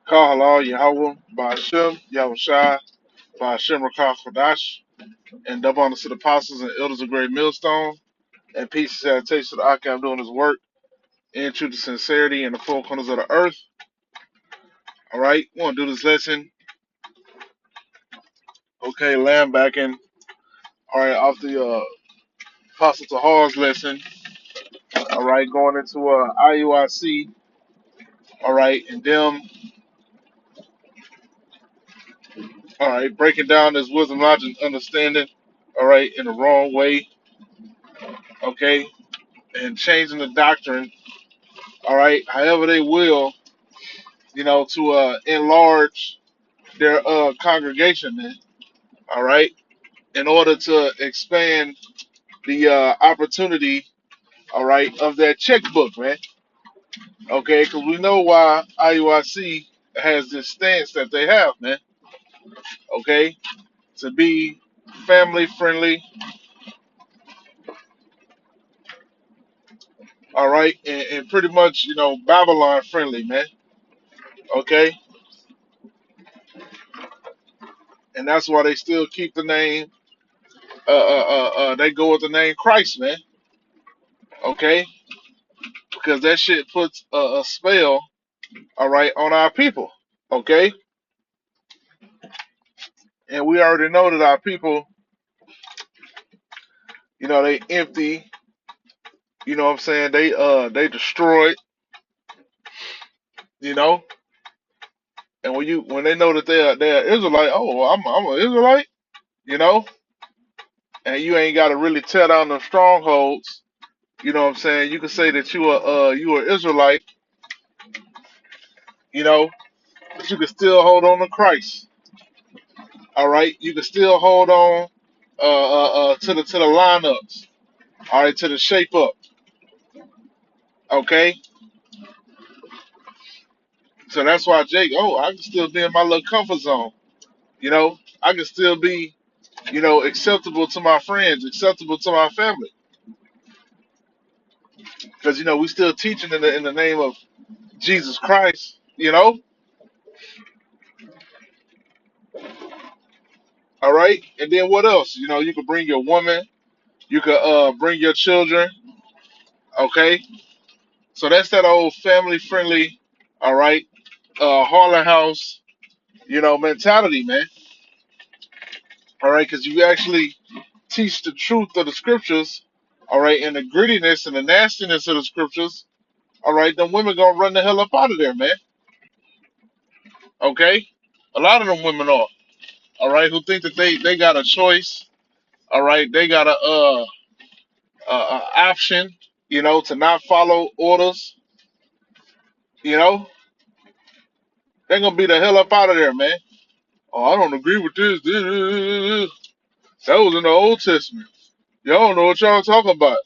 Call halal Yahweh, Ba'ashem, Yahushai, Ba'ashem Rakah Kodash, and double honors to the apostles and elders of Great Millstone, and peace and salutation to the Akim doing his work in truth and sincerity in the four corners of the earth. All right, we want to do this lesson. Okay, land back in. All right, off the Apostle Tahar's lesson. All right, going into IUIC. All right, and them. All right, breaking down this wisdom, logic, understanding. All right, in the wrong way. Okay, and changing the doctrine. All right, however they will, to enlarge their congregation, man. All right, in order to expand the opportunity, all right, of that checkbook, man. Okay, because we know why IUIC has this stance that they have, man. Okay, to be family friendly, all right, and pretty much, Babylon friendly, man. Okay, and that's why they still keep the name. They go with the name Christ, man. Okay, because that shit puts a spell, all right, on our people. Okay, and we already know that our people, they empty. You know what I'm saying? They destroyed. You know, and when they know that they're Israelite, oh, well, I'm an Israelite. You know, and you ain't got to really tear down the strongholds. You know what I'm saying? You can say that you are Israelite. You know, but you can still hold on to Christ. All right, you can still hold on to the lineups. All right, to the shape up. Okay, so that's why Jake. Oh, I can still be in my little comfort zone. I can still be, acceptable to my friends, acceptable to my family, because we still teaching in the name of Jesus Christ. All right, and then what else? You could bring your woman, you could bring your children. Okay, so that's that old family friendly. All right, Harlan House, mentality, man. All right, because you actually teach the truth of the scriptures. All right, and the grittiness and the nastiness of the scriptures. All right, them women gonna run the hell up out of there, man. Okay, a lot of them women are. All right, who think that they got a choice. All right, they got a option. To not follow orders. You know, they're gonna be the hell up out of there, man. Oh, I don't agree with this. That was in the Old Testament. Y'all don't know what y'all talking about.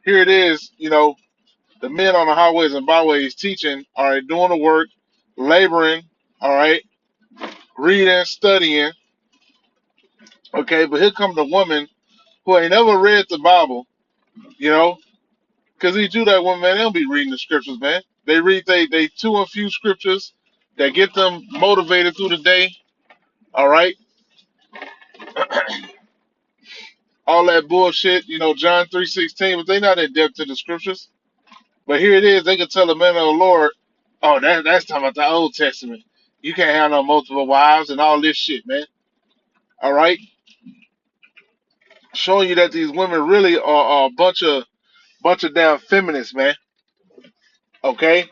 Here it is. The men on the highways and byways teaching. All right, doing the work, laboring. All right, reading, studying. Okay, but here comes the woman who ain't never read the Bible. You know, because these Judite women, man, they don't be reading the scriptures, man. They read they two and few scriptures that get them motivated through the day. All right, all that bullshit, John 3:16, but they not in depth to the scriptures. But here it is, they can tell the men of the Lord, oh, that's talking about the Old Testament. You can't have no multiple wives and all this shit, man. All right, showing you that these women really are a bunch of damn feminists, man. Okay,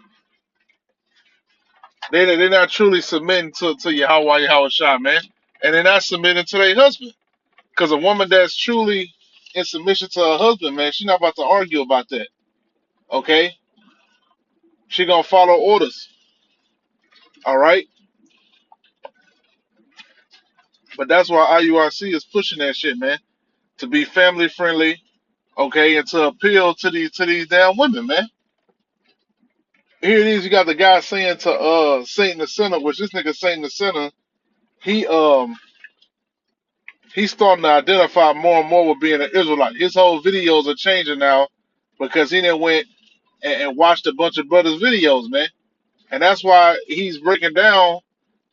they're not truly submitting to Yahweh Shai, man, and they're not submitting to their husband. Because a woman that's truly in submission to her husband, man, she's not about to argue about that. Okay, she gonna follow orders. All right, but that's why IURC is pushing that shit, man, to be family friendly. Okay, and to appeal to these damn women, man. Here it is. You got the guy saying to Satan the Sinner, which this nigga Satan the Sinner, he he's starting to identify more and more with being an Israelite. His whole videos are changing now because he didn't went and watched a bunch of brothers' videos, man. And that's why he's breaking down,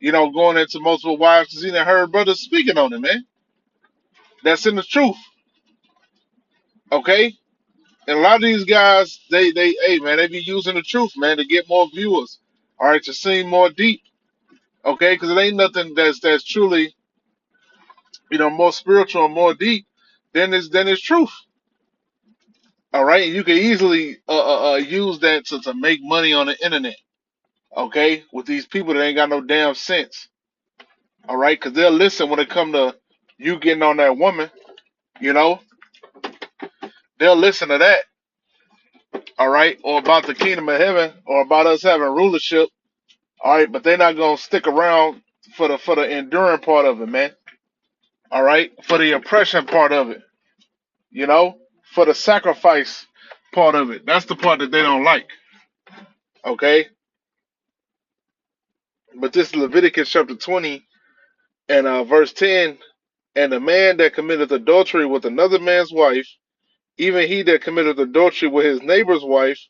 going into multiple wives because he done heard brothers speaking on it, man. That's in the truth, okay? And a lot of these guys, hey man, they be using the truth, man, to get more viewers, all right, to seem more deep, okay? Because it ain't nothing that's truly, more spiritual and more deep than is truth, all right. And you can easily use that to make money on the internet, okay, with these people that ain't got no damn sense, all right, because they'll listen when it come to you getting on that woman, you know, they'll listen to that, all right, or about the kingdom of heaven, or about us having rulership. All right, but they're not gonna stick around for the enduring part of it, man. All right, for the oppression part of it, for the sacrifice part of it. That's the part that they don't like. Okay, but this is Leviticus chapter 20 and verse 10. And the man that committeth adultery with another man's wife, even he that committeth adultery with his neighbor's wife,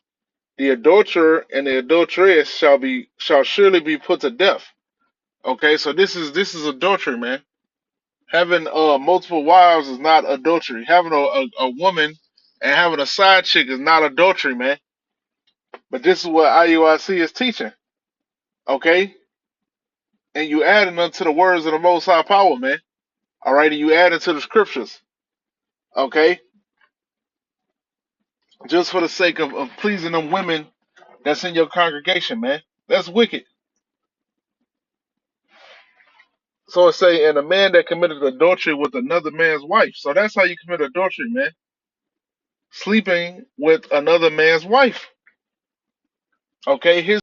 the adulterer and the adulteress shall surely be put to death. Okay, so this is adultery, man. Having multiple wives is not adultery. Having a woman and having a side chick is not adultery, man. But this is what IUIC is teaching, okay? And you adding unto the words of the Most High Power, man. All right, and you add into the scriptures, okay? Just for the sake of pleasing them women that's in your congregation, man. That's wicked. So it say, and a man that committed adultery with another man's wife. So that's how you commit adultery, man. Sleeping with another man's wife. Okay, his